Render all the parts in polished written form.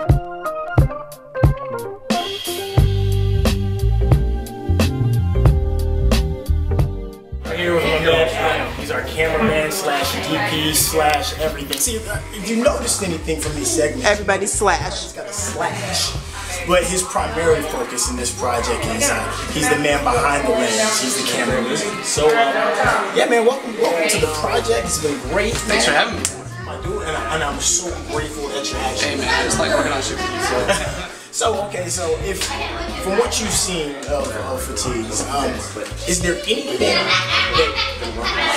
Here with my man, he's our cameraman slash DP slash everything. See, if you noticed anything from these segments, everybody's slash. He's got a slash. But his primary focus in this project is he's the man behind the lens. He's the cameraman. So, yeah, man, welcome to the project. It's been great. Thanks for having me. My dude, and I'm so grateful that you're actually. Hey, man, it's like working on shit with you. So, okay, so if from what you've seen of Fatigues, is there anything that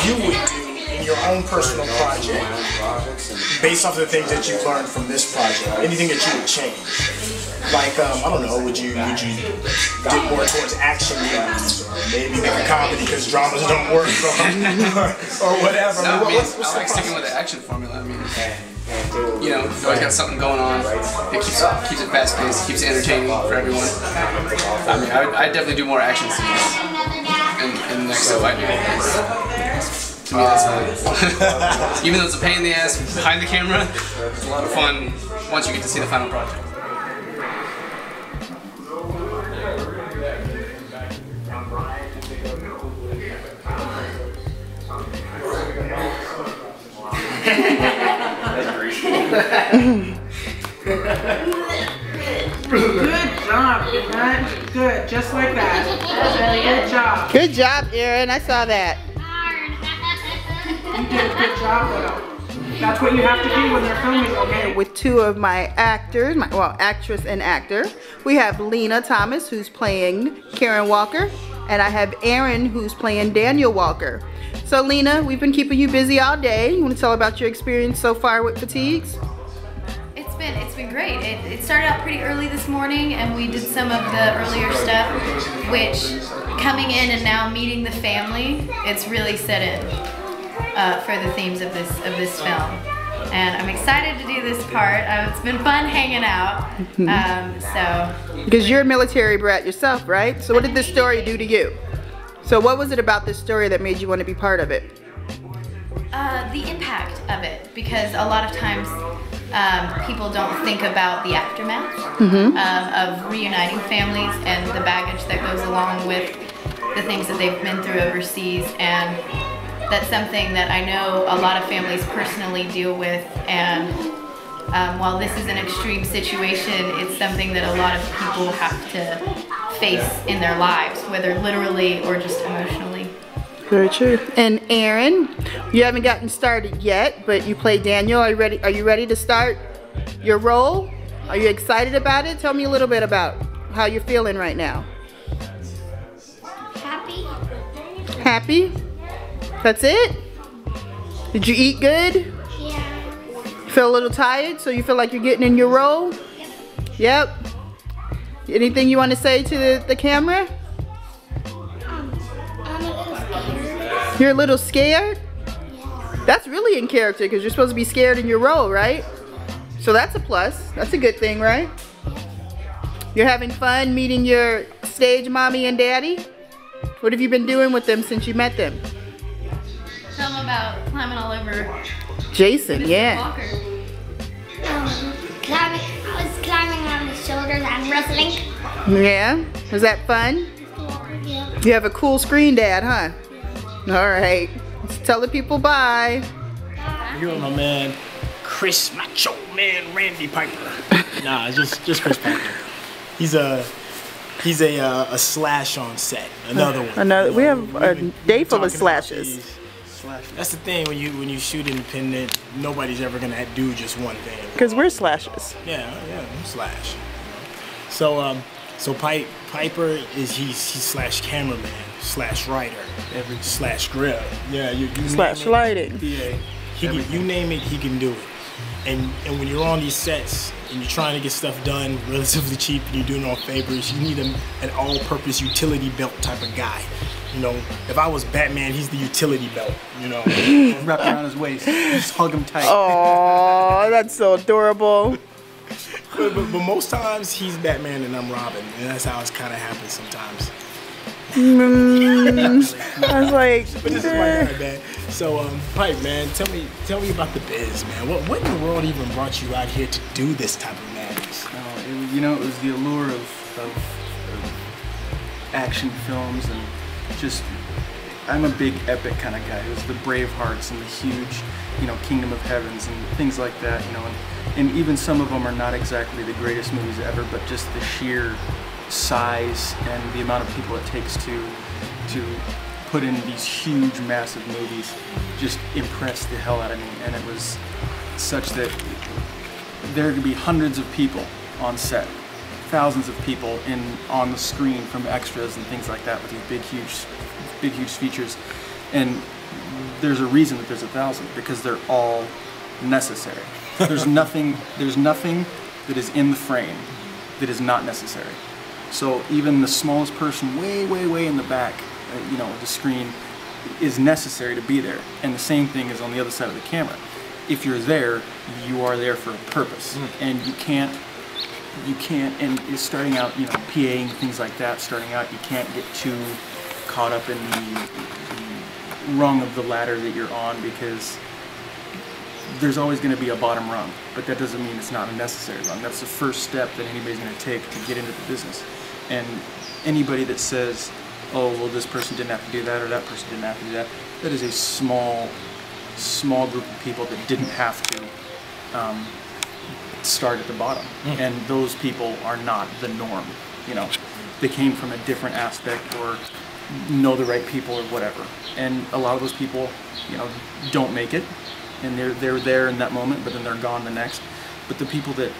you would do in your own personal project based off of the things that you've learned from this project? Anything that you would change? Like, I don't know, would you dip more towards action movies, or maybe make a comedy because dramas don't work, or whatever? No, I like sticking with the action formula. I mean, you know, you always got something going on. It keeps it fast paced, keeps it entertaining for everyone. I mean, I'd definitely do more action scenes in the next stuff I do. To me, that's fun. Even though it's a pain in the ass behind the camera, it's a lot of fun once you get to see the final project. Good job, man. Good, just like that. That's really good job. Good job, Aaron. I saw that. You did a good job, though. That's what you have to do when they're filming, okay? With two of my actors, well, actress and actor. We have Lena Thomas, who's playing Karen Walker, and I have Aaron, who's playing Daniel Walker. So, Lena, we've been keeping you busy all day. You want to tell about your experience so far with Fatigues? It's been great. It started out pretty early this morning, and we did some of the earlier stuff, which coming in and now meeting the family, it's really set in for the themes of this film. And I'm excited to do this part. It's been fun hanging out. Because you're a military brat yourself, right? So what did this story do to you? So what was it about this story that made you want to be part of it? The impact of it, because a lot of times people don't think about the aftermath of reuniting families and the baggage that goes along with the things that they've been through overseas, and that's something that I know a lot of families personally deal with. And while this is an extreme situation, it's something that a lot of people have to face in their lives, whether literally or just emotionally. Very true. And Aaron, you haven't gotten started yet, but you play Daniel. Are you ready to start your role? Are you excited about it? Tell me a little bit about how you're feeling right now. Happy. Happy? That's it? Did you eat good? Yeah. Feel a little tired, so you feel like you're getting in your role? Yep. Anything you want to say to the camera? I'm a little scared. You're a little scared? Yeah. That's really in character, because you're supposed to be scared in your role, right? So that's a plus. That's a good thing, right? You're having fun meeting your stage mommy and daddy? What have you been doing with them since you met them? Tell them about climbing all over Jason, yeah. Walker. I was climbing on his shoulders and wrestling. Yeah? Was that fun? Yeah. You have a cool screen dad, huh? All right. Let's tell the people bye. Here with my man, Chris Macho Man Randy Piper. Nah, just Chris Piper. He's a slash on set. Another one. We have a day full of slashes. That's the thing when you shoot independent, nobody's ever gonna do just one thing. Because we're slashes. Yeah, slash. So Piper he's slash cameraman, slash writer, slash grill. Yeah, you slash lighting. Yeah, you name it, he can do it. And when you're on these sets and you're trying to get stuff done relatively cheap and you're doing all favors, you need an all-purpose utility belt type of guy. You know, if I was Batman, he's the utility belt, you know. Wrapped around his waist. Just hug him tight. Oh, that's so adorable. But most times he's Batman and I'm Robin, and that's how it's kind of happens sometimes. I was like, but this is my guy, man. So, Pipe, man, tell me about the biz, man. What in the world even brought you out here to do this type of madness? It was the allure of action films, and just, I'm a big epic kind of guy. It was the Bravehearts and the huge, Kingdom of Heavens and things like that, and even some of them are not exactly the greatest movies ever, but just the sheer size and the amount of people it takes to put in these huge, massive movies just impressed the hell out of me. And it was such that there could be hundreds of people on set, thousands of people on the screen from extras and things like that with these big huge features. And there's a reason that there's 1,000, because they're all necessary. There's nothing that is in the frame that is not necessary. So even the smallest person way in the back, the screen, is necessary to be there. And the same thing is on the other side of the camera. If you're there, you are there for a purpose. And you can't, and it's starting out, PAing, things like that, starting out, you can't get too caught up in the rung of the ladder that you're on, because there's always going to be a bottom rung, but that doesn't mean it's not a necessary rung. That's the first step that anybody's going to take to get into the business. And anybody that says, oh, well, this person didn't have to do that, or that person didn't have to do that, that is a small group of people that didn't have to start at the bottom. And those people are not the norm. They came from a different aspect, or know the right people, or whatever. And a lot of those people, don't make it, and they're there in that moment, but then they're gone the next. But the people that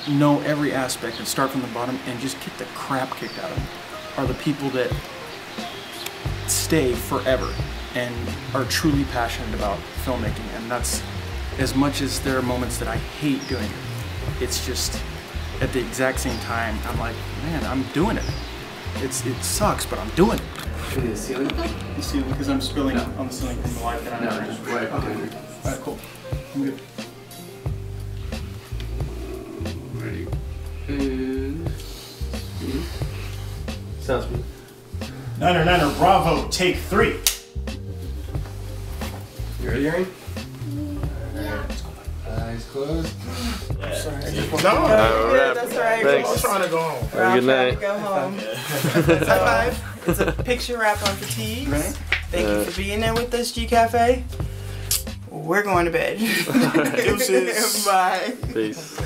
know every aspect and start from the bottom and just get the crap kicked out of them are the people that stay forever and are truly passionate about filmmaking. And that's, as much as there are moments that I hate doing it, it's just, at the exact same time, I'm like, man, I'm doing it. It sucks, but I'm doing it. The ceiling? The ceiling, because I'm spilling on the ceiling from the light that I'm No, just right. Okay. Alright, cool. I'm good. Ready. And... Sounds good. Niner, Bravo, take 3. You ready, Aaron? Eyes closed. Sorry. That's right. Thanks. I was trying to go home. Have a good night. Go home. High five. It's a picture wrap on Fatigues. Right? Thank you for being there with us, G Cafe. We're going to bed. Deuces. Bye. Peace.